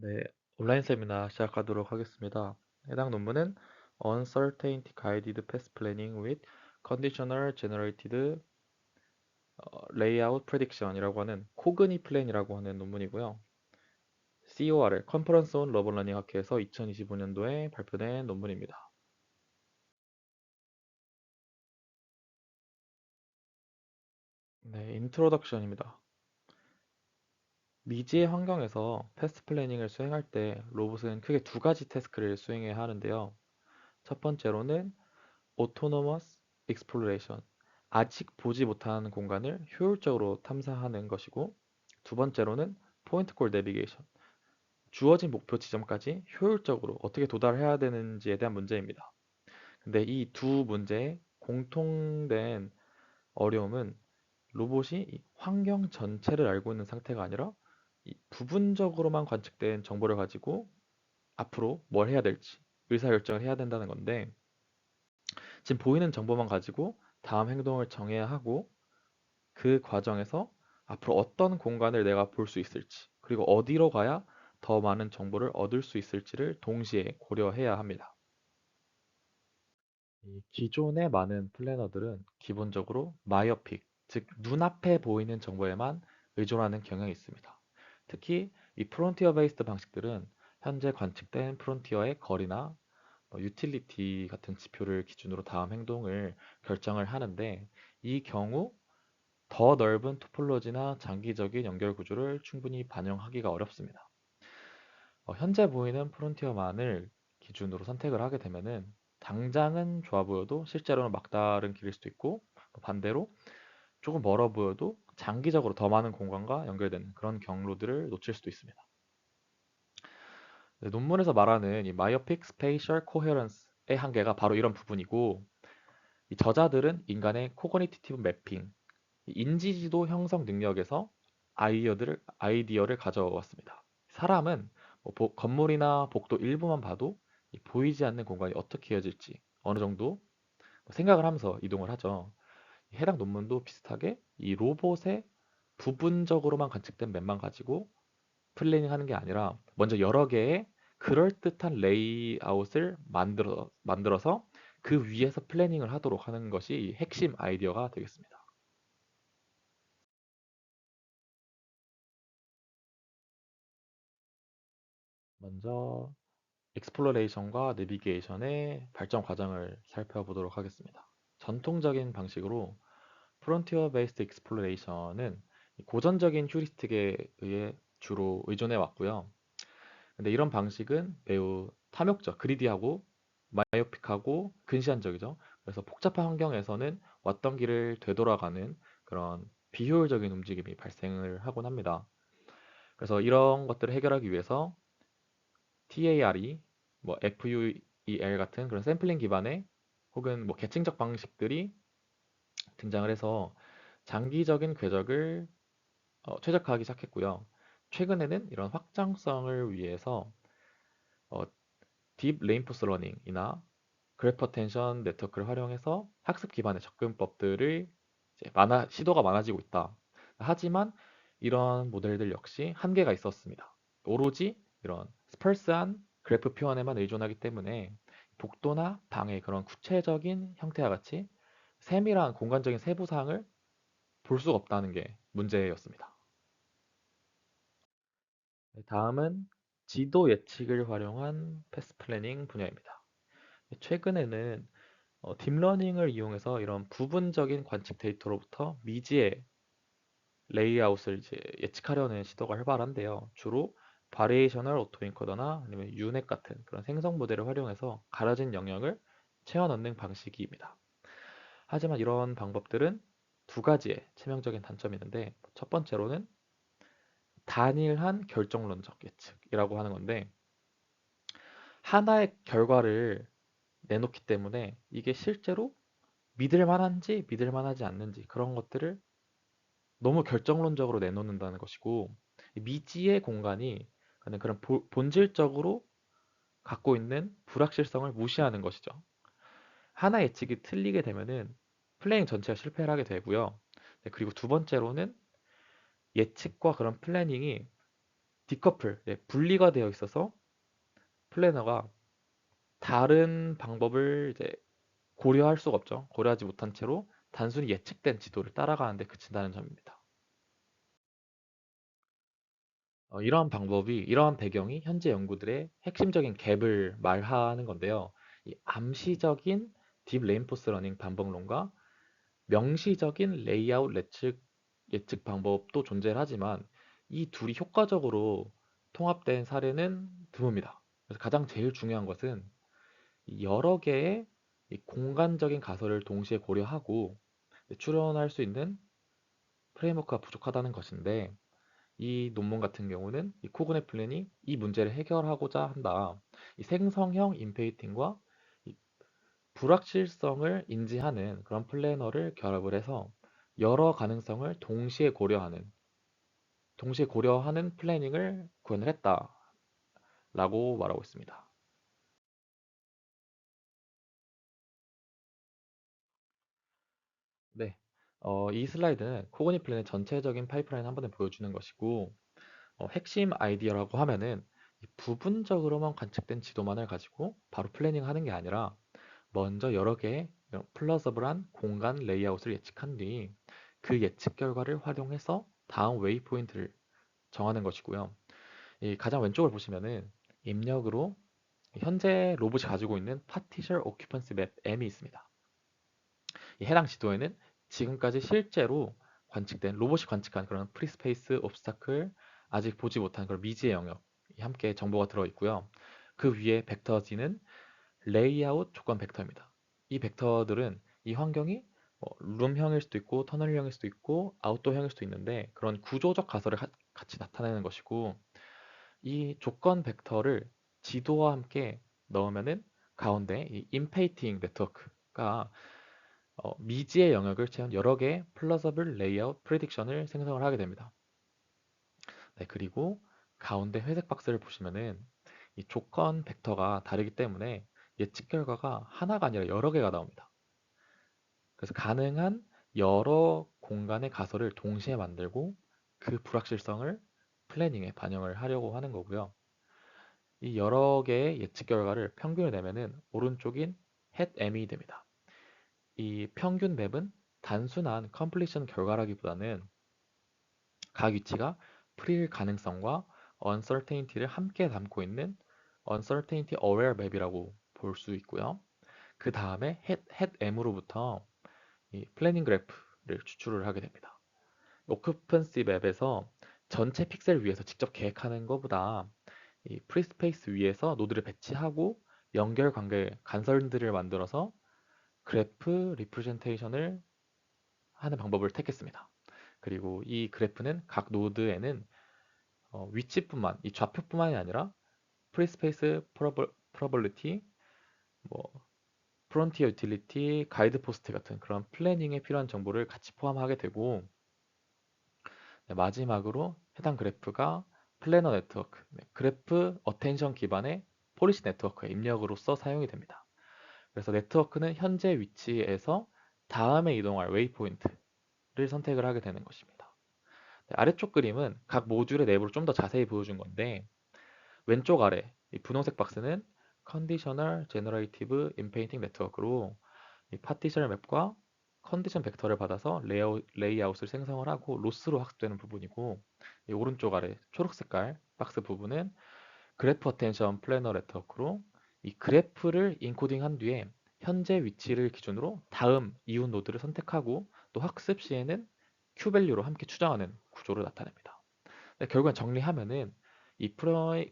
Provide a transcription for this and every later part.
네, 온라인 세미나 시작하도록 하겠습니다. 해당 논문은 Uncertainty Guided Path Planning with Conditional Generated Layout Prediction이라고 하는 코그니 플랜이라고 하는 논문이고요. CORL, 컨퍼런스 온 러버 러닝 학회에서 2025년도에 발표된 논문입니다. 네, 인트로덕션입니다. 미지의 환경에서 패스 플래닝을 수행할 때 로봇은 크게 두 가지 태스크를 수행해야 하는데요. 첫 번째로는 Autonomous Exploration, 아직 보지 못한 공간을 효율적으로 탐사하는 것이고, 두 번째로는 Point Goal Navigation, 주어진 목표 지점까지 효율적으로 어떻게 도달해야 되는지에 대한 문제입니다. 근데 이 두 문제의 공통된 어려움은 로봇이 이 환경 전체를 알고 있는 상태가 아니라 이 부분적으로만 관측된 정보를 가지고 앞으로 뭘 해야 될지 의사결정을 해야 된다는 건데, 지금 보이는 정보만 가지고 다음 행동을 정해야 하고, 그 과정에서 앞으로 어떤 공간을 내가 볼 수 있을지, 그리고 어디로 가야 더 많은 정보를 얻을 수 있을지를 동시에 고려해야 합니다. 이 기존의 많은 플래너들은 기본적으로 마이어픽, 즉 눈앞에 보이는 정보에만 의존하는 경향이 있습니다. 특히 이 프론티어 베이스드 방식들은 현재 관측된 프론티어의 거리나 유틸리티 같은 지표를 기준으로 다음 행동을 결정을 하는데, 이 경우 더 넓은 토폴로지나 장기적인 연결 구조를 충분히 반영하기가 어렵습니다. 현재 보이는 프론티어만을 기준으로 선택을 하게 되면은 당장은 좋아 보여도 실제로는 막다른 길일 수도 있고, 반대로 조금 멀어 보여도 장기적으로 더 많은 공간과 연결되는 그런 경로들을 놓칠 수도 있습니다. 네, 논문에서 말하는 이 Myopic Spatial Coherence의 한계가 바로 이런 부분이고, 이 저자들은 인간의 코그니티브 매핑, 인지지도 형성 능력에서 아이디어를 가져왔습니다. 사람은 건물이나 복도 일부만 봐도 이 보이지 않는 공간이 어떻게 이어질지 어느 정도 생각을 하면서 이동을 하죠. 해당 논문도 비슷하게 이 로봇의 부분적으로만 관측된 맵만 가지고 플래닝 하는 게 아니라 먼저 여러 개의 그럴듯한 레이아웃을 만들어서 그 위에서 플래닝을 하도록 하는 것이 핵심 아이디어가 되겠습니다. 먼저 익스플로레이션과 내비게이션의 발전 과정을 살펴보도록 하겠습니다. 전통적인 방식으로 프론티어 베이스드 익스플로레이션은 고전적인 휴리스틱에 의해 주로 의존해 왔고요. 근데 이런 방식은 매우 탐욕적, 그리디하고 마이오픽하고 근시안적이죠. 그래서 복잡한 환경에서는 왔던 길을 되돌아가는 그런 비효율적인 움직임이 발생을 하곤 합니다. 그래서 이런 것들을 해결하기 위해서 TARE, FUEL 같은 그런 샘플링 기반의 혹은 계층적 방식들이 등장을 해서 장기적인 궤적을 최적화하기 시작했고요. 최근에는 이런 확장성을 위해서 어, 딥 레인포스 러닝이나 그래프 어텐션 네트워크를 활용해서 학습 기반의 접근법들을 이제 시도가 많아지고 있다. 하지만 이런 모델들 역시 한계가 있었습니다. 오로지 이런 스펄스한 그래프 표현에만 의존하기 때문에 복도나 방의 그런 구체적인 형태와 같이 세밀한 공간적인 세부 사항을 볼 수가 없다는 게 문제였습니다. 네, 다음은 지도 예측을 활용한 패스 플래닝 분야입니다. 최근에는 딥러닝을 이용해서 이런 부분적인 관측 데이터로부터 미지의 레이아웃을 이제 예측하려는 시도가 활발한데요. 주로 바리에이셔널 오토인코더나 아니면 유넷 같은 그런 생성 모델을 활용해서 가려진 영역을 채워 넣는 방식입니다. 하지만 이런 방법들은 두 가지의 치명적인 단점이 있는데, 첫 번째로는 단일한 결정론적 예측이라고 하는 건데, 하나의 결과를 내놓기 때문에 이게 실제로 믿을 만한지 믿을 만하지 않는지 그런 것들을 너무 결정론적으로 내놓는다는 것이고, 미지의 공간이 그런 본질적으로 갖고 있는 불확실성을 무시하는 것이죠. 하나 예측이 틀리게 되면은 플래닝 전체가 실패를 하게 되고요. 네, 그리고 두 번째로는 예측과 그런 플래닝이 디커플, 분리가 되어 있어서 플래너가 다른 방법을 이제 고려할 수가 없죠. 고려하지 못한 채로 단순히 예측된 지도를 따라가는데 그친다는 점입니다. 이러한 배경이 현재 연구들의 핵심적인 갭을 말하는 건데요. 이 암시적인 딥 레인포스 러닝 반복론과 명시적인 레이아웃 예측 방법도 존재하지만 이 둘이 효과적으로 통합된 사례는 드뭅니다. 그래서 가장 제일 중요한 것은 여러 개의 이 공간적인 가설을 동시에 고려하고 추론할 수 있는 프레임워크가 부족하다는 것인데 이 논문 같은 경우는 이 코그네 플랜이 이 문제를 해결하고자 한다. 이 생성형 인페이팅과 이 불확실성을 인지하는 그런 플래너를 결합을 해서 여러 가능성을 동시에 고려하는 플래닝을 구현을 했다라고 말하고 있습니다. 네. 이 슬라이드는 코그니 플랜의 전체적인 파이프라인 한 번에 보여주는 것이고, 핵심 아이디어라고 하면은 이 부분적으로만 관측된 지도만을 가지고 바로 플래닝 하는 게 아니라 먼저 여러 개의 플러서블한 공간 레이아웃을 예측한 뒤 그 예측 결과를 활용해서 다음 웨이포인트를 정하는 것이고요. 이 가장 왼쪽을 보시면은 입력으로 현재 로봇이 가지고 있는 Partial Occupancy Map M이 있습니다. 이 해당 지도에는 지금까지 실제로 관측된 로봇이 관측한 그런 프리스페이스 옵스타클 아직 보지 못한 그런 미지의 영역이 함께 정보가 들어 있고요. 그 위에 벡터 G는 레이아웃 조건 벡터입니다. 이 벡터들은 이 환경이 룸형일 수도 있고 터널형일 수도 있고 아웃도어형일 수도 있는데 그런 구조적 가설을 같이 나타내는 것이고 이 조건 벡터를 지도와 함께 넣으면은 가운데 이 인페이팅 네트워크가 미지의 영역을 채운 여러 개의 플러서블 레이아웃 프레딕션을 생성을 하게 됩니다. 네, 그리고 가운데 회색 박스를 보시면은 이 조건 벡터가 다르기 때문에 예측 결과가 하나가 아니라 여러 개가 나옵니다. 그래서 가능한 여러 공간의 가설을 동시에 만들고 그 불확실성을 플래닝에 반영을 하려고 하는 거고요. 이 여러 개의 예측 결과를 평균을 내면은 오른쪽인 햇 M이 됩니다. 이 평균 맵은 단순한 컴플리션 결과라기보다는 각 위치가 프릴 가능성과 uncertainty를 함께 담고 있는 uncertainty aware map이라고 볼 수 있고요. 그 다음에 햇 M으로부터 이 플래닝 그래프를 추출을 하게 됩니다. 오큐펀시 맵에서 전체 픽셀 위에서 직접 계획하는 것보다 이 프리스페이스 위에서 노드를 배치하고 연결 관계 간선들을 만들어서 그래프 리프레젠테이션을 하는 방법을 택했습니다. 그리고 이 그래프는 각 노드에는 위치뿐만, 이 좌표뿐만이 아니라 프리스페이스 프로버빌리티, 뭐 프론티어 유틸리티, 가이드 포스트 같은 그런 플래닝에 필요한 정보를 같이 포함하게 되고 네, 마지막으로 해당 그래프가 플래너 네트워크, 그래프 어텐션 기반의 폴리시 네트워크의 입력으로서 사용이 됩니다. 그래서 네트워크는 현재 위치에서 다음에 이동할 웨이포인트를 선택을 하게 되는 것입니다. 네, 아래쪽 그림은 각 모듈의 내부를 좀 더 자세히 보여준 건데 왼쪽 아래 이 분홍색 박스는 Conditional Generative Inpainting Network로 이 파티션 맵과 컨디션 벡터를 받아서 레이아웃을 생성을 하고 로스로 학습되는 부분이고 이 오른쪽 아래 초록 색깔 박스 부분은 그래프 어텐션 플래너 네트워크로 이 그래프를 인코딩한 뒤에 현재 위치를 기준으로 다음 이웃 노드를 선택하고 또 학습 시에는 Q밸류로 함께 추정하는 구조를 나타냅니다. 네, 결국엔 정리하면은 이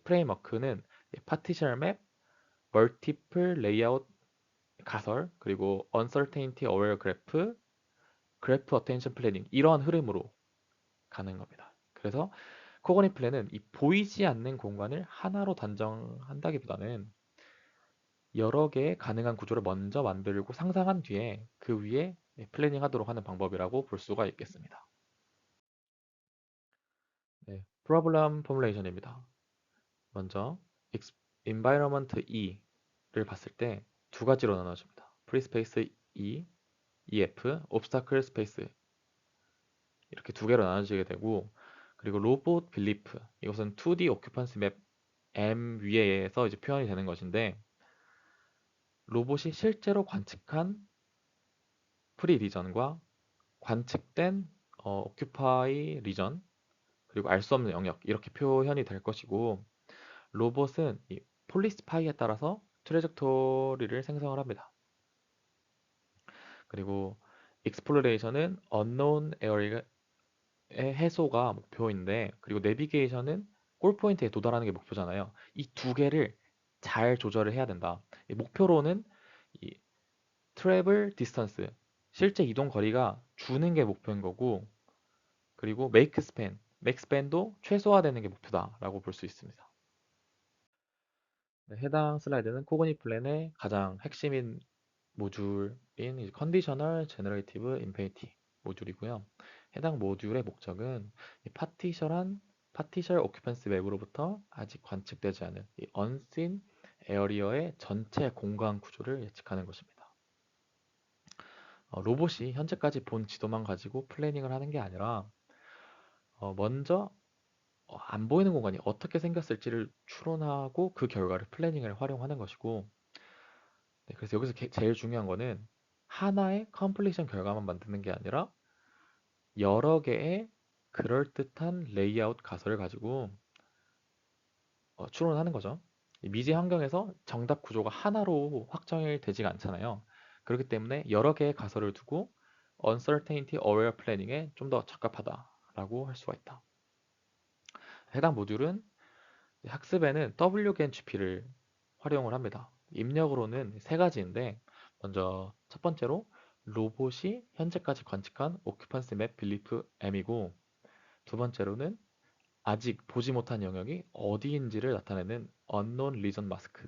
프레임워크는 파티션 맵, 멀티플 레이아웃 가설, 그리고 uncertainty aware 그래프, 그래프 어텐션 플래닝 이러한 흐름으로 가는 겁니다. 그래서 코그니 플랜은 이 보이지 않는 공간을 하나로 단정한다기보다는 여러 개의 가능한 구조를 먼저 만들고 상상한 뒤에 그 위에 플래닝 하도록 하는 방법이라고 볼 수가 있겠습니다. 네, 프로블럼 포뮬레이션입니다. 먼저 environment E를 봤을 때 두 가지로 나눠집니다. 프리스페이스 E, EF, obstacle space 이렇게 두 개로 나눠지게 되고 그리고 로봇 빌리프, 이것은 2D 오큐판시 맵 M 위에서 이제 표현이 되는 것인데, 로봇이 실제로 관측한 프리 리전과 관측된 오큐파이 리전, 그리고 알 수 없는 영역, 이렇게 표현이 될 것이고, 로봇은 이 폴리스 파이에 따라서 트레젝토리를 생성을 합니다. 그리고 익스플로레이션은 언노운 에어리의 해소가 목표인데, 그리고 내비게이션은 골 포인트에 도달하는 게 목표잖아요. 이 두 개를 잘 조절을 해야 된다. 이 목표로는 이 트래블 디스턴스, 실제 이동 거리가 주는 게 목표인 거고, 그리고 메이크 스팬, 맥스팬도 최소화되는 게 목표다라고 볼 수 있습니다. 네, 해당 슬라이드는 코그니 플랜의 가장 핵심인 모듈인 컨디셔널 제너레이티브 인피니티 모듈이고요. 해당 모듈의 목적은 이 파티셜 오큐펜스 맵으로부터 아직 관측되지 않은 이 언씬 에어리어의 전체 공간 구조를 예측하는 것입니다. 로봇이 현재까지 본 지도만 가지고 플래닝을 하는 게 아니라 먼저 안 보이는 공간이 어떻게 생겼을지를 추론하고 그 결과를 플래닝을 활용하는 것이고, 네, 그래서 여기서 제일 중요한 거는 하나의 컴플리션 결과만 만드는 게 아니라 여러 개의 그럴듯한 레이아웃 가설을 가지고 추론하는 거죠. 이 미지 환경에서 정답 구조가 하나로 확정이 되지가 않잖아요. 그렇기 때문에 여러 개의 가설을 두고 uncertainty aware planning에 좀 더 적합하다라고 할 수가 있다. 해당 모듈은 학습에는 WGNGP를 활용을 합니다. 입력으로는 세 가지인데, 먼저 첫 번째로 로봇이 현재까지 관측한 오큐판시 맵 빌리프 M이고, 두 번째로는 아직 보지 못한 영역이 어디인지를 나타내는 unknown region mask,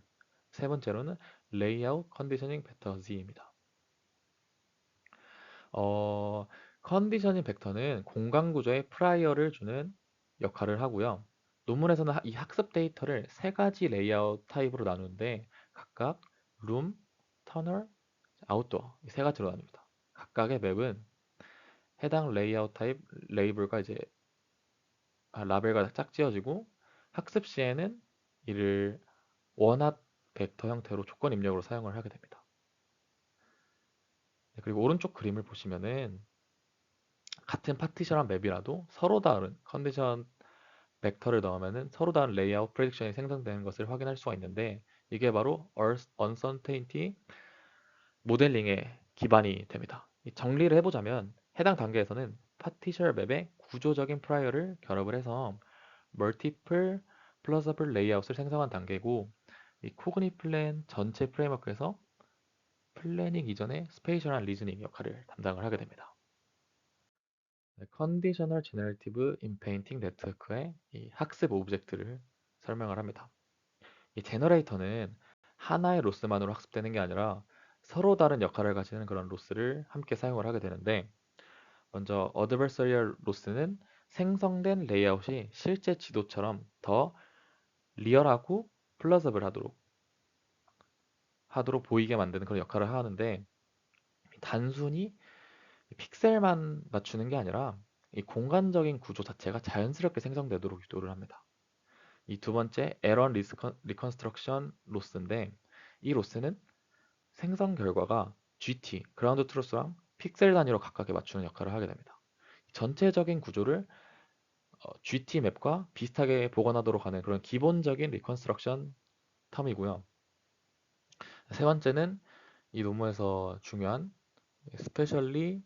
세 번째로는 layout conditioning vector Z입니다. 컨디셔닝 벡터는 공간 구조에 프라이어를 주는 역할을 하고요. 논문에서는 이 학습 데이터를 세 가지 레이아웃 타입으로 나누는데, 각각 룸, 터널, 아웃도어 이 세 가지로 나뉩니다. 각각의 맵은 해당 레이아웃 타입 레이블과 이제 라벨과 짝지어지고, 학습 시에는 이를 원합 벡터 형태로 조건 입력으로 사용을 하게 됩니다. 네, 그리고 오른쪽 그림을 보시면은 같은 파티션한 맵이라도 서로 다른 컨디션 벡터를 넣으면은 서로 다른 레이아웃 프레딕션이 생성되는 것을 확인할 수가 있는데, 이게 바로 uncertainty 모델링의 기반이 됩니다. 정리를 해보자면 해당 단계에서는 파티션 맵의 구조적인 프라이어를 결합을 해서 멀티플 플러서블 레이아웃을 생성한 단계고, 이 코그니 플랜 전체 프레임워크에서 플래닝 이전의 스페이셜한 리즈닝 역할을 담당을 하게 됩니다. 컨디셔널 제너레이티브 인페인팅 네트워크의 이 학습 오브젝트를 설명을 합니다. 이 제너레이터는 하나의 로스만으로 학습되는 게 아니라 서로 다른 역할을 가지는 그런 로스를 함께 사용을 하게 되는데, 먼저 어드버서리얼 로스는 생성된 레이아웃이 실제 지도처럼 더 리얼하고 플러서블 하도록 보이게 만드는 그런 역할을 하는데, 단순히 픽셀만 맞추는 게 아니라 이 공간적인 구조 자체가 자연스럽게 생성되도록 유도를 합니다. 이 두 번째 에런 리컨스트럭션 로스인데, 이 로스는 생성 결과가 GT, 그라운드 트루스랑 픽셀 단위로 각각에 맞추는 역할을 하게 됩니다. 전체적인 구조를 GT 맵과 비슷하게 복원하도록 하는 그런 기본적인 리컨스트럭션 텀이고요. 세 번째는 이 논문에서 중요한 스페셜리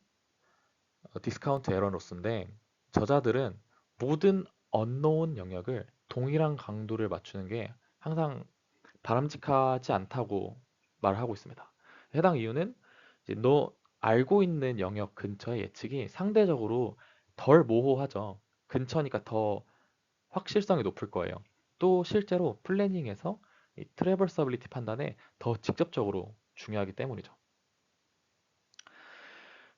디스카운트 에러 로스인데, 저자들은 모든 언노운 영역을 동일한 강도를 맞추는 게 항상 바람직하지 않다고 말을 하고 있습니다. 해당 이유는 이제 너 알고 있는 영역 근처의 예측이 상대적으로 덜 모호하죠. 근처니까 더 확실성이 높을 거예요. 또 실제로 플래닝에서 이 트래버서빌리티 판단에 더 직접적으로 중요하기 때문이죠.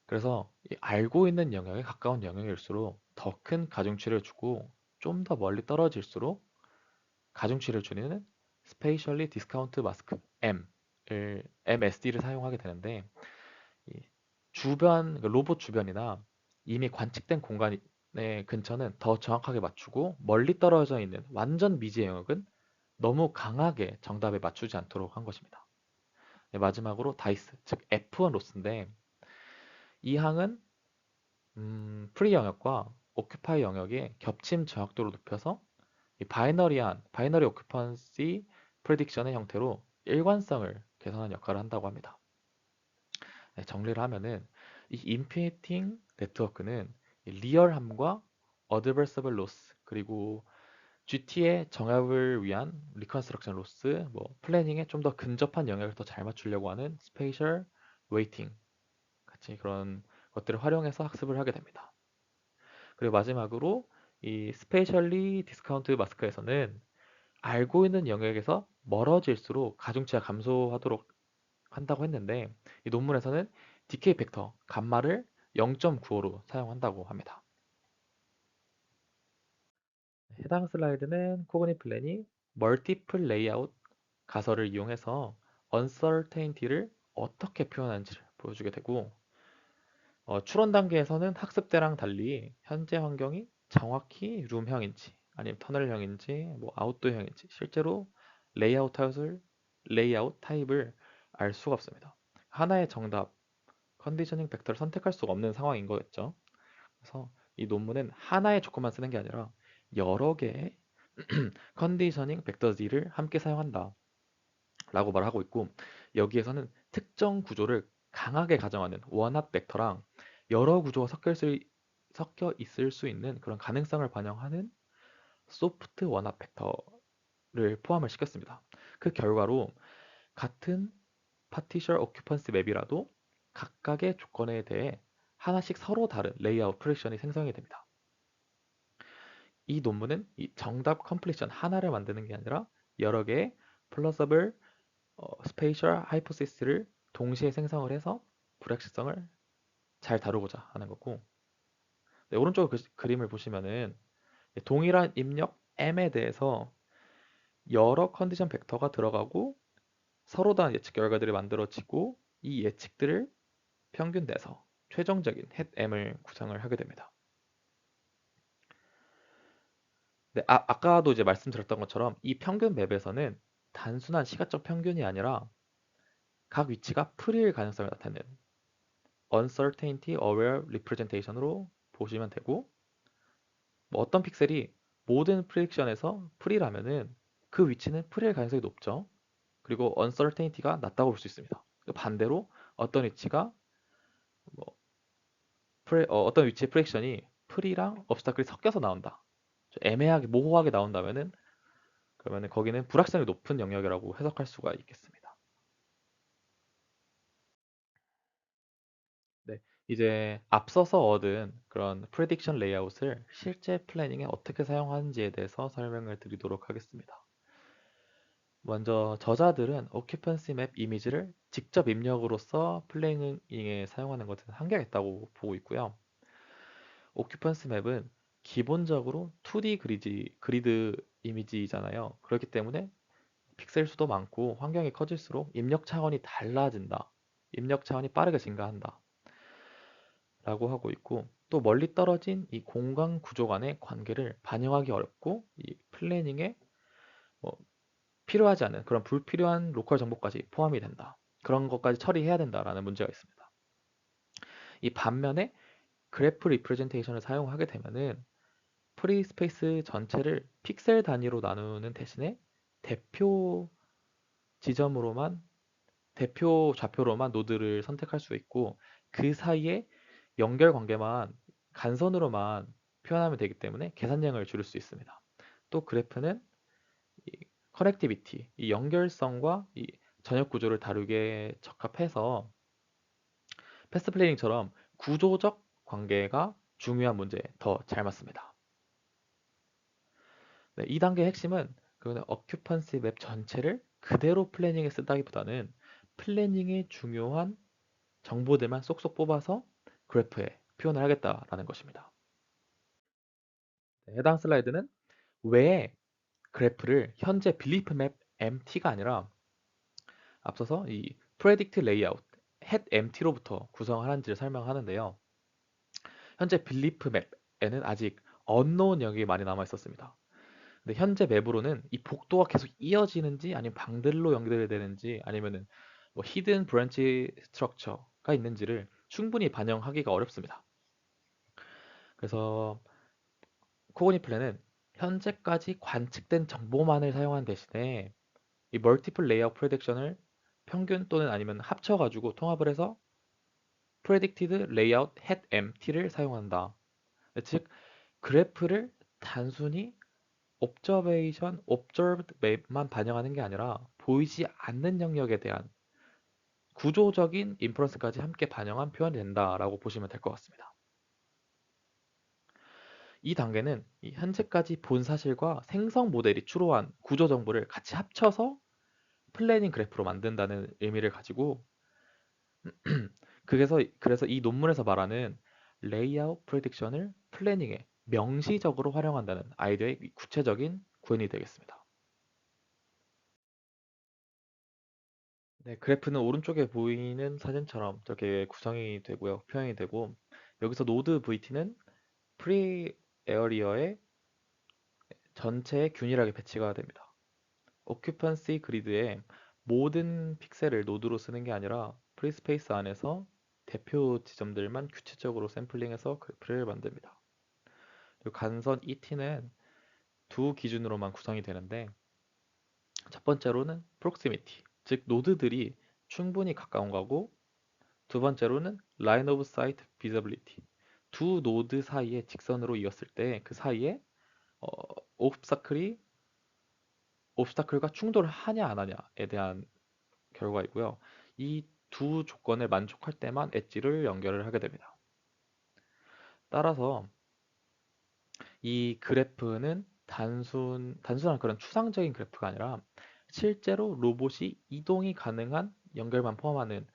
그래서 이 알고 있는 영역에 가까운 영역일수록 더 큰 가중치를 주고, 좀 더 멀리 떨어질수록 가중치를 줄이는 Spatially Discount Mask MSD를 사용하게 되는데, 이 그러니까 로봇 주변이나 이미 관측된 공간이 근처는 더 정확하게 맞추고 멀리 떨어져 있는 완전 미지의 영역은 너무 강하게 정답에 맞추지 않도록 한 것입니다. 마지막으로 다이스, 즉 F1 로스인데 이 항은 프리 영역과 오큐파이 영역의 겹침 정확도를 높여서 이 바이너리 오큐펀시 프레딕션의 형태로 일관성을 개선하는 역할을 한다고 합니다. 정리를 하면은 이 인피니팅 네트워크는 리얼함과 어드버서블 로스 그리고 GT의 정합을 위한 리컨스트럭션 로스, 플래닝에 좀 더 근접한 영역을 더 잘 맞추려고 하는 스페이셜 웨이팅 같이 그런 것들을 활용해서 학습을 하게 됩니다. 그리고 마지막으로 이 스페셜리 디스카운트 마스크에서는 알고 있는 영역에서 멀어질수록 가중치가 감소하도록 한다고 했는데 이 논문에서는 디케이 팩터 감마를 0.95로 사용한다고 합니다. 해당 슬라이드는 코그니 플랜이 멀티플 레이아웃 가설을 이용해서 uncertainty를 어떻게 표현하는지를 보여주게 되고 추론 단계에서는 학습 때랑 달리 현재 환경이 정확히 룸형인지 아니면 터널형인지 아웃도어형인지 실제로 레이아웃 타입을 알 수가 없습니다. 하나의 정답 컨디셔닝 벡터를 선택할 수가 없는 상황인 거겠죠. 그래서 이 논문은 하나의 조건만 쓰는 게 아니라 여러 개의 컨디셔닝 벡터 Z를 함께 사용한다 라고 말하고 있고 여기에서는 특정 구조를 강하게 가정하는 원합 벡터랑 여러 구조가 섞여 있을 수 있는 그런 가능성을 반영하는 소프트 원합 벡터를 포함을 시켰습니다. 그 결과로 같은 파티셜 오큐펀시 맵이라도 각각의 조건에 대해 하나씩 서로 다른 레이아웃 프레션이 생성이 됩니다. 이 논문은 이 정답 컴플리션 하나를 만드는 게 아니라 여러 개의 플러서블 스페이셜 하이포시스를 동시에 생성을 해서 불확실성을 잘 다루고자 하는 거고 오른쪽 그림을 보시면은 동일한 입력 M에 대해서 여러 컨디션 벡터가 들어가고 서로 다른 예측 결과들이 만들어지고 이 예측들을 평균 내서 최종적인 햇 M을 구성을 하게 됩니다. 아까도 이제 말씀드렸던 것처럼 이 평균 맵에서는 단순한 시각적 평균이 아니라 각 위치가 풀일 가능성을 나타내는 uncertainty aware representation으로 보시면 되고 어떤 픽셀이 모든 프리딕션에서 풀이라면은 그 위치는 풀일 가능성이 높죠. 그리고 uncertainty가 낮다고 볼 수 있습니다. 반대로 어떤 위치가 뭐 어떤 위치의 프레딕션이 풀이랑 obstacle이 섞여서 나온다. 애매하게 모호하게 나온다면은 그러면은 거기는 불확실성이 높은 영역이라고 해석할 수가 있겠습니다. 네, 이제 앞서서 얻은 그런 프레딕션 레이아웃을 실제 플래닝에 어떻게 사용하는지에 대해서 설명을 드리도록 하겠습니다. 먼저 저자들은 occupancy map 이미지를 직접 입력으로써 플래닝에 사용하는 것은 한계가 있다고 보고 있고요. occupancy map은 기본적으로 2D 그리드 이미지잖아요. 그렇기 때문에 픽셀 수도 많고 환경이 커질수록 입력 차원이 달라진다. 입력 차원이 빠르게 증가한다. 라고 하고 있고 또 멀리 떨어진 이 공간 구조 간의 관계를 반영하기 어렵고 이 플래닝에 뭐 필요하지 않은 그런 불필요한 로컬 정보까지 포함이 된다. 그런 것까지 처리해야 된다라는 문제가 있습니다. 이 반면에 그래프 리프레젠테이션을 사용하게 되면은 프리 스페이스 전체를 픽셀 단위로 나누는 대신에 대표 지점으로만 대표 좌표로만 노드를 선택할 수 있고 그 사이에 연결 관계만 간선으로만 표현하면 되기 때문에 계산량을 줄일 수 있습니다. 또 그래프는 이 커넥티비티, 이 연결성과 이 전역 구조를 다루게 적합해서 패스 플레이닝처럼 구조적 관계가 중요한 문제에 더 잘 맞습니다. 네, 이 단계의 핵심은 그거는 어큐펀시 맵 전체를 그대로 플래닝에 쓰다기보다는 플래닝에 중요한 정보들만 쏙쏙 뽑아서 그래프에 표현을 하겠다라는 것입니다. 네, 해당 슬라이드는 왜 그래프를 현재 빌리프 맵 MT가 아니라 앞서서 이 predict layout head MT로부터 구성하는지를 설명하는데요. 현재 빌리프 맵 아직 unknown 영역이 많이 남아 있었습니다. 근데 현재 맵으로는 이 복도가 계속 이어지는지 아니면 방들로 연결되는지 아니면은 뭐 히든 브랜치 스트럭처가 있는지를 충분히 반영하기가 어렵습니다. 그래서 코그니 플랜은 현재까지 관측된 정보만을 사용한 대신에 이 멀티플 레이아웃 프레딕션을 평균 또는 아니면 합쳐가지고 통합을 해서 predicted layout hat empty를 사용한다. 즉 그래프를 단순히 observed map만 반영하는 게 아니라 보이지 않는 영역에 대한 구조적인 인퍼런스까지 함께 반영한 표현이 된다라고 보시면 될 것 같습니다. 이 단계는 이 현재까지 본 사실과 생성 모델이 추로한 구조 정보를 같이 합쳐서 플래닝 그래프로 만든다는 의미를 가지고 그래서 이 논문에서 말하는 레이아웃 프레딕션을 플래닝에 명시적으로 활용한다는 아이디어의 구체적인 구현이 되겠습니다. 네, 그래프는 오른쪽에 보이는 사진처럼 저렇게 구성이 되고요, 표현이 되고 여기서 노드 VT는 프리 에어리어의 전체에 균일하게 배치가 됩니다. 오큐펀시 그리드에 모든 픽셀을 노드로 쓰는 게 아니라 프리스페이스 안에서 대표 지점들만 규칙적으로 샘플링해서 그래프를 만듭니다. 그리고 간선 ET는 두 기준으로만 구성이 되는데 첫 번째로는 proximity, 즉 노드들이 충분히 가까운 거고 두 번째로는 line of sight visibility, 두 노드 사이에 직선으로 이었을 때 그 사이에 어, 옵스타클이 옵스타클과 충돌을 하냐 안 하냐에 대한 결과이고요. 이 두 조건을 만족할 때만 엣지를 연결을 하게 됩니다. 따라서 이 그래프는 단순한 그런 추상적인 그래프가 아니라 실제로 로봇이 이동이 가능한 연결만 포함하는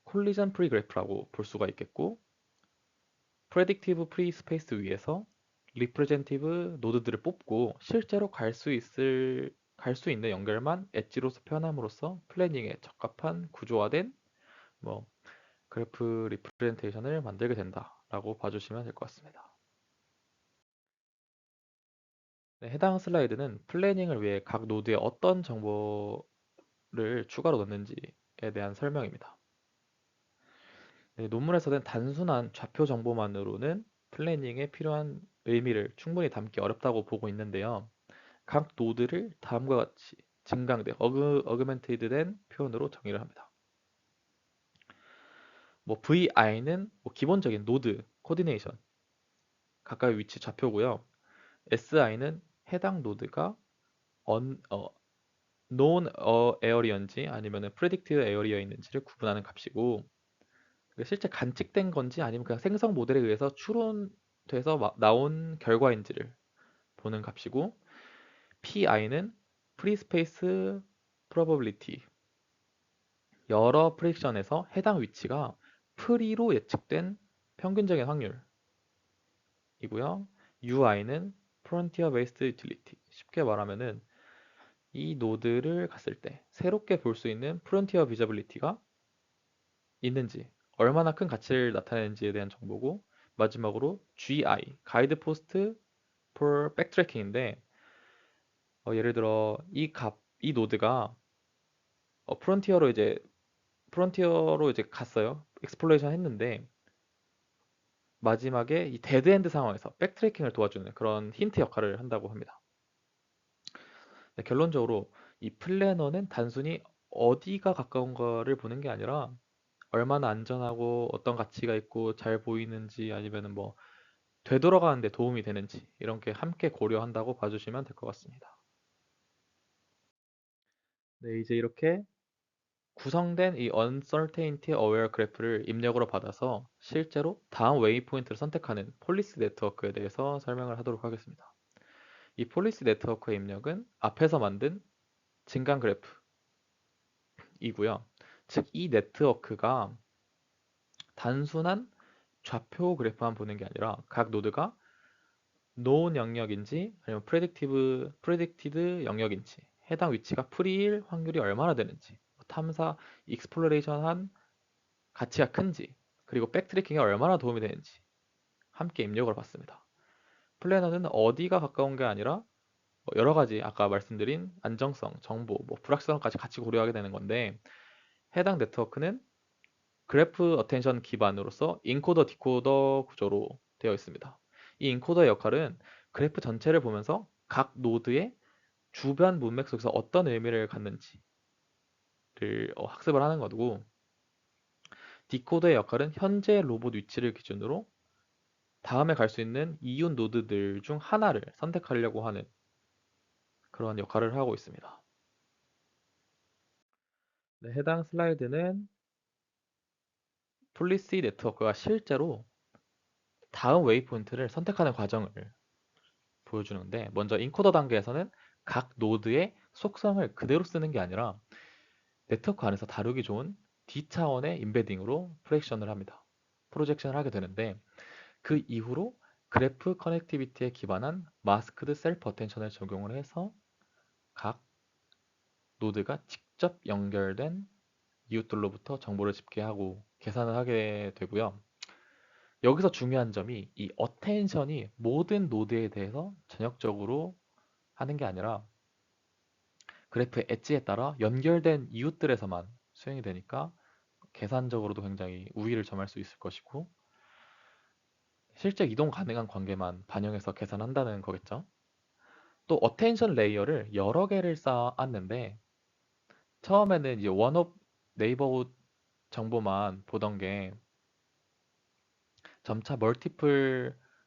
콜리전 프리 그래프라고 볼 수가 있겠고 프레딕티브 프리 스페이스 위에서 리프레젠티브 노드들을 뽑고 실제로 갈 수 있는 연결만 엣지로서 표현함으로써 플래닝에 적합한 구조화된 뭐 그래프 리프레젠테이션을 만들게 된다라고 봐주시면 될 것 같습니다. 네, 해당 슬라이드는 플래닝을 위해 각 노드에 어떤 정보를 추가로 넣는지에 대한 설명입니다. 네, 논문에서는 단순한 좌표 정보만으로는 플래닝에 필요한 의미를 충분히 담기 어렵다고 보고 있는데요. 각 노드를 다음과 같이 증강된, 어그멘테이드된 표현으로 정의를 합니다. 뭐 VI는 뭐 기본적인 노드, 코디네이션, 가까이 위치 좌표고요. SI는 해당 노드가 known area인지 아니면 predicted area인지를 구분하는 값이고 실제 관측된 건지 아니면 그냥 생성 모델에 의해서 추론돼서 나온 결과인지를 보는 값이고 PI는 free space probability, 여러 프릭션에서 해당 위치가 프리로 예측된 평균적인 확률이고요. UI는 frontier based utility, 쉽게 말하면은 이 노드를 갔을 때 새롭게 볼 수 있는 프론티어 비저빌리티가 있는지, 얼마나 큰 가치를 나타내는지에 대한 정보고 마지막으로 GI, 가이드 포스트 for 백트래킹인데 예를 들어 이 노드가 프론티어로 이제 갔어요. 익스플로레이션 했는데 마지막에 이 데드엔드 상황에서 백트래킹을 도와주는 그런 힌트 역할을 한다고 합니다. 네, 결론적으로 이 플래너는 단순히 어디가 가까운가를 보는 게 아니라 얼마나 안전하고 어떤 가치가 있고 잘 보이는지 아니면은 뭐 되돌아가는 데 도움이 되는지 이런 게 함께 고려한다고 봐주시면 될 것 같습니다. 네, 이제 이렇게 구성된 이 Uncertainty Aware 그래프를 입력으로 받아서 실제로 다음 웨이포인트를 선택하는 폴리시 네트워크에 대해서 설명을 하도록 하겠습니다. 이 폴리시 네트워크의 입력은 앞에서 만든 증강 그래프이고요. 즉, 이 네트워크가 단순한 좌표 그래프만 보는 게 아니라 각 노드가 known 영역인지 아니면 predicted 영역인지 해당 위치가 프리일 확률이 얼마나 되는지 탐사, 익스플로레이션 한 가치가 큰지 그리고 백트래킹에 얼마나 도움이 되는지 함께 입력을 받습니다. 플래너는 어디가 가까운 게 아니라 여러 가지 아까 말씀드린 안정성, 정보, 불확실성까지 같이 고려하게 되는 건데 해당 네트워크는 그래프 어텐션 기반으로서 인코더 디코더 구조로 되어 있습니다. 이 인코더의 역할은 그래프 전체를 보면서 각 노드의 주변 문맥 속에서 어떤 의미를 갖는지를 학습을 하는 거고 디코더의 역할은 현재 로봇 위치를 기준으로 다음에 갈 수 있는 이윤 노드들 중 하나를 선택하려고 하는 그런 역할을 하고 있습니다. 네, 해당 슬라이드는 폴리시 네트워크가 실제로 다음 웨이포인트를 선택하는 과정을 보여주는데 먼저 인코더 단계에서는 각 노드의 속성을 그대로 쓰는 게 아니라 네트워크 안에서 다루기 좋은 D차원의 임베딩으로 프로젝션을 합니다. 프로젝션을 하게 되는데 그 이후로 그래프 커넥티비티에 기반한 마스크드 셀프 어텐션을 적용을 해서 각 노드가 직접 연결된 이웃들로부터 정보를 집계하고 계산을 하게 되고요. 여기서 중요한 점이 이 어텐션이 모든 노드에 대해서 전역적으로 하는 게 아니라 그래프의 엣지에 따라 연결된 이웃들에서만 수행이 되니까 계산적으로도 굉장히 우위를 점할 수 있을 것이고 실제 이동 가능한 관계만 반영해서 계산한다는 거겠죠. 또 어텐션 레이어를 여러 개를 쌓았는데 처음에는 이제 원업 네이버हु드 정보만 보던 게 점차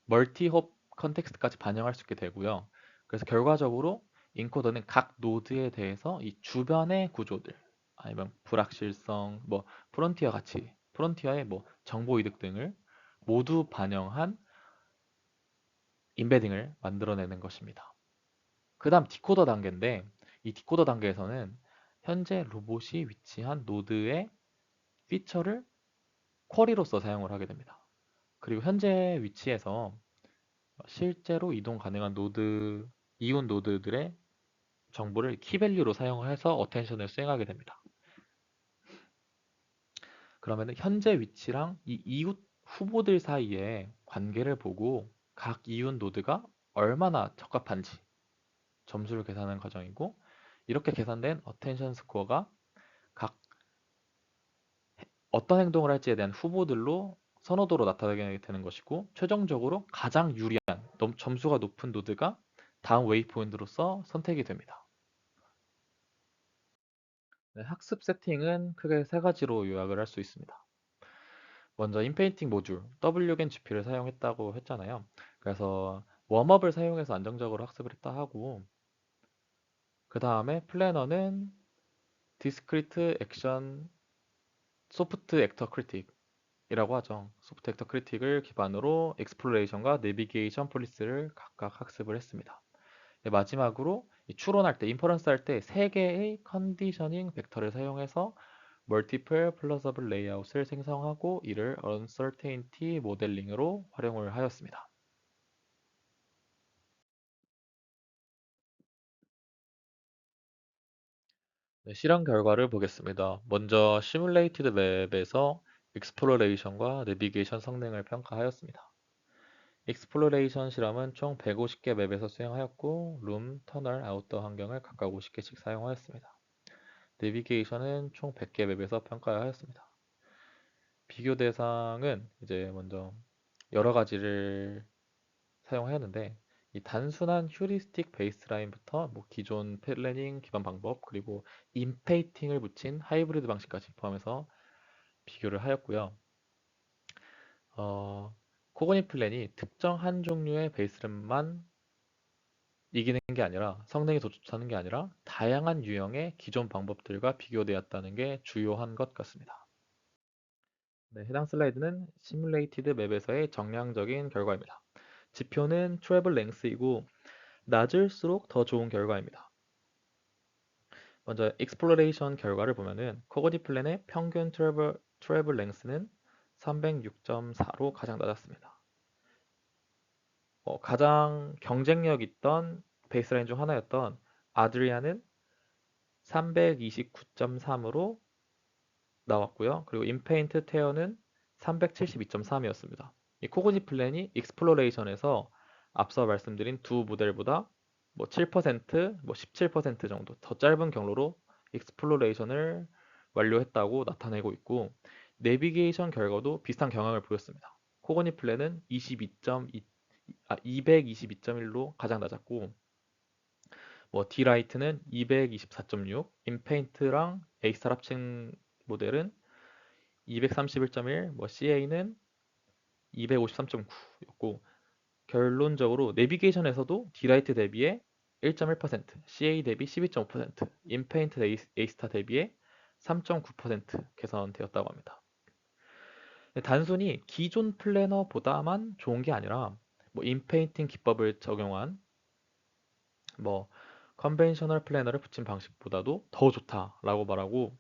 멀티홉 컨텍스트까지 반영할 수 있게 되고요. 그래서 결과적으로 인코더는 각 노드에 대해서 이 주변의 구조들 아니면 불확실성, 프론티어 가치, 프론티어의 정보 이득 등을 모두 반영한 임베딩을 만들어내는 것입니다. 그 다음 디코더 단계인데 이 디코더 단계에서는 현재 로봇이 위치한 노드의 피처를 쿼리로서 사용을 하게 됩니다. 그리고 현재 위치에서 실제로 이동 가능한 이온 노드들의 정보를 키밸류로 사용해서 어텐션을 수행하게 됩니다. 그러면 현재 위치랑 이 이웃 후보들 사이의 관계를 보고 각 이웃 노드가 얼마나 적합한지 점수를 계산하는 과정이고 이렇게 계산된 어텐션 스코어가 각 어떤 행동을 할지에 대한 후보들로 선호도로 나타나게 되는 것이고 최종적으로 가장 유리한 점수가 높은 노드가 다음 웨이포인트로서 선택이 됩니다. 네, 학습 세팅은 크게 세 가지로 요약을 할 수 있습니다. 먼저 인페인팅 모듈 WgenGP를 사용했다고 했잖아요. 그래서 웜업을 사용해서 안정적으로 학습을 했다 하고 그 다음에 플래너는 디스크리트 액션 소프트 액터 크리틱이라고 하죠. 소프트 액터 크리틱을 기반으로 익스플로레이션과 내비게이션 폴리스를 각각 학습을 했습니다. 네, 마지막으로 추론할 때, 인퍼런스 할 때 세 개의 컨디셔닝 벡터를 사용해서 멀티플 플러서블 레이아웃을 생성하고 이를 uncertainty 모델링으로 활용을 하였습니다. 네, 실험 결과를 보겠습니다. 먼저 시뮬레이티드 맵에서 익스플로레이션과 내비게이션 성능을 평가하였습니다. 익스플로레이션 실험은 총 150개 맵에서 수행하였고 룸, 터널, 아웃도어 환경을 각각 50개씩 사용하였습니다. 내비게이션은 총 100개 맵에서 평가하였습니다. 비교 대상은 이제 먼저 여러 가지를 사용하였는데 이 단순한 휴리스틱 베이스라인부터 기존 플래닝 기반 방법 그리고 인페이팅을 붙인 하이브리드 방식까지 포함해서 비교를 하였고요. 코그닛 플랜이 특정 한 종류의 베이스만 이기는 게 아니라 성능이 더 좋다는 게 아니라 다양한 유형의 기존 방법들과 비교되었다는 게 주요한 것 같습니다. 네, 해당 슬라이드는 시뮬레이티드 맵에서의 정량적인 결과입니다. 지표는 트래블 랭스이고 낮을수록 더 좋은 결과입니다. 먼저 익스플로레이션 결과를 보면은 코그닛 플랜의 평균 트래블 랭스는 306.4로 가장 낮았습니다. 가장 경쟁력 있던 베이스라인 중 하나였던 아드리아는 329.3으로 나왔고요. 그리고 인페인트 테어는 372.3이었습니다. 이 코그닛 플랜이 익스플로레이션에서 앞서 말씀드린 두 모델보다 뭐 7%, 뭐 17% 정도 더 짧은 경로로 익스플로레이션을 완료했다고 나타내고 있고 내비게이션 결과도 비슷한 경향을 보였습니다. 코그닛 플랜은 222.1로 가장 낮았고 뭐 D라이트는 224.6, 인페인트랑 에이스타 합친 모델은 231.1, 뭐 CA는 253.9였고 결론적으로 내비게이션에서도 D라이트 대비에 1.1%, CA 대비 12.5%, 인페인트 에이스타 대비에 3.9% 개선되었다고 합니다. 단순히 기존 플래너보다만 좋은 게 아니라 뭐 인페인팅 기법을 적용한 뭐 컨벤셔널 플래너를 붙인 방식보다도 더 좋다라고 말하고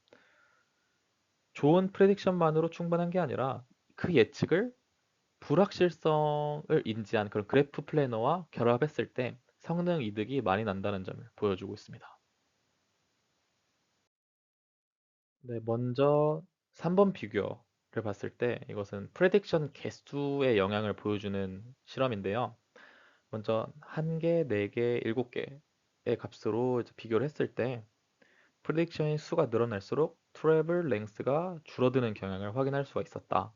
좋은 프레딕션만으로 충분한 게 아니라 그 예측을 불확실성을 인지한 그런 그래프 플래너와 결합했을 때 성능 이득이 많이 난다는 점을 보여주고 있습니다. 네, 먼저 3번 비교를 봤을 때 이것은 프레딕션 개수의 영향을 보여주는 실험인데요. 먼저 1개, 4개, 7개의 값으로 이제 비교를 했을 때 프레딕션의 수가 늘어날수록 트래블 랭스가 줄어드는 경향을 확인할 수가 있었다.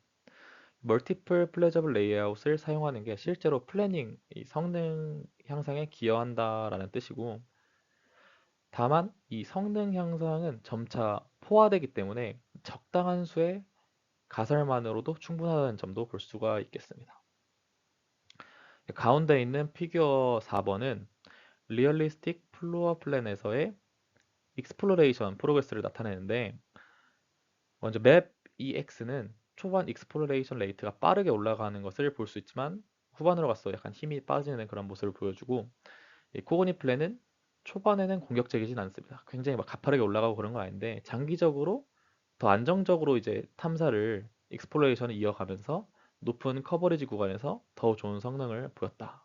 멀티플 플레저블 레이아웃을 사용하는 게 실제로 플래닝, 이 성능 향상에 기여한다라는 뜻이고 다만 이 성능 향상은 점차 포화되기 때문에 적당한 수의 가설만으로도 충분하다는 점도 볼 수가 있겠습니다. 가운데 있는 피규어 4번은 리얼리스틱 플로어 플랜에서의 익스플로레이션 프로그레스를 나타내는데 먼저 맵 EX는 초반 익스플로레이션 레이트가 빠르게 올라가는 것을 볼 수 있지만 후반으로 갈수록 약간 힘이 빠지는 그런 모습을 보여주고 이 코그닛 플랜은 초반에는 공격적이진 않습니다. 굉장히 막 가파르게 올라가고 그런 건 아닌데 장기적으로 더 안정적으로 이제 탐사를 익스플로레이션을 이어가면서 높은 커버리지 구간에서 더 좋은 성능을 보였다.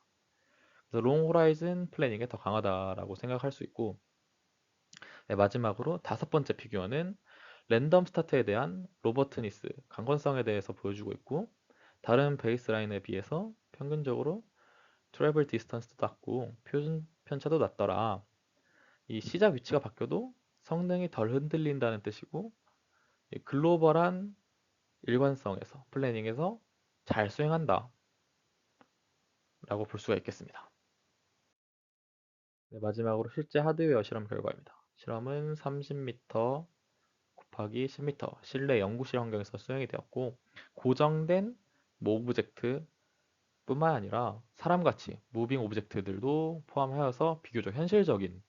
그래서 롱 호라이즌 플래닝에 더 강하다라고 생각할 수 있고 네, 마지막으로 5번째 피규어는 랜덤 스타트에 대한 로버트니스, 강건성에 대해서 보여주고 있고 다른 베이스라인에 비해서 평균적으로 트래블 디스턴스도 낮고 표준 편차도 낮더라. 이 시작 위치가 바뀌어도 성능이 덜 흔들린다는 뜻이고 글로벌한 일관성에서 플래닝에서 잘 수행한다 라고 볼 수가 있겠습니다. 네, 마지막으로 실제 하드웨어 실험 결과입니다. 실험은 30m 곱하기 10m 실내 연구실 환경에서 수행이 되었고 고정된 오브젝트 뿐만 아니라 사람같이 무빙 오브젝트들도 포함하여서 비교적 현실적인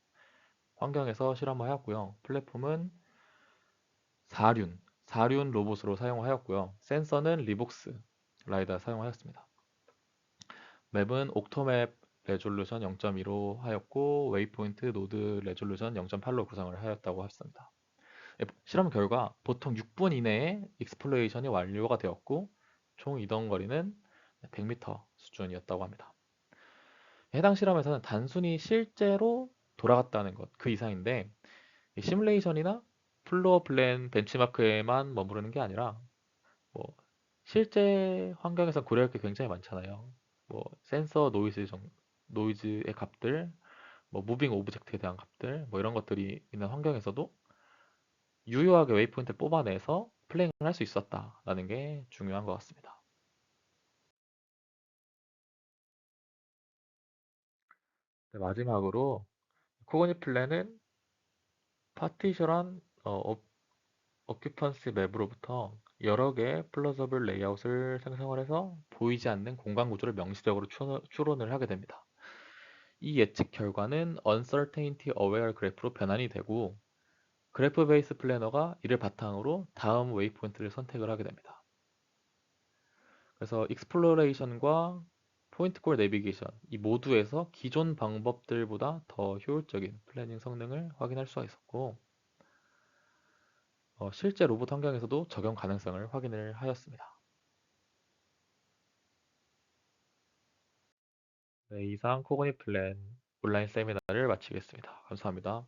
환경에서 실험하였고요. 플랫폼은 사륜 로봇으로 사용하였고요. 센서는 리복스 라이다 사용하였습니다. 맵은 옥토맵 레졸루션 0.2로 하였고 웨이포인트 노드 레졸루션 0.8로 구성을 하였다고 했습니다. 실험 결과 보통 6분 이내에 익스플로레이션이 완료가 되었고 총 이동 거리는 100m 수준이었다고 합니다. 해당 실험에서는 단순히 실제로 돌아갔다는 것 그 이상인데 시뮬레이션이나 플로어 플랜 벤치마크에만 머무르는 게 아니라 뭐 실제 환경에서 고려할 게 굉장히 많잖아요. 뭐 센서 노이즈의 값들, 뭐 무빙 오브젝트에 대한 값들, 뭐 이런 것들이 있는 환경에서도 유효하게 웨이포인트를 뽑아내서 플레잉을 할 수 있었다라는 게 중요한 것 같습니다. 네, 마지막으로 코그닛 플랜은 파티션한 어큐펀시 맵으로부터 여러 개의 플러저블 레이아웃을 생성을 해서 보이지 않는 공간 구조를 명시적으로 추론을 하게 됩니다. 이 예측 결과는 Uncertainty Aware 그래프로 변환이 되고 그래프 베이스 플래너가 이를 바탕으로 다음 웨이포인트를 선택을 하게 됩니다. 그래서 익스플로레이션과 포인트 콜 내비게이션 이 모두에서 기존 방법들보다 더 효율적인 플래닝 성능을 확인할 수가 있었고 실제 로봇 환경에서도 적용 가능성을 확인을 하였습니다. 네, 이상 코그닛 플랜 온라인 세미나를 마치겠습니다. 감사합니다.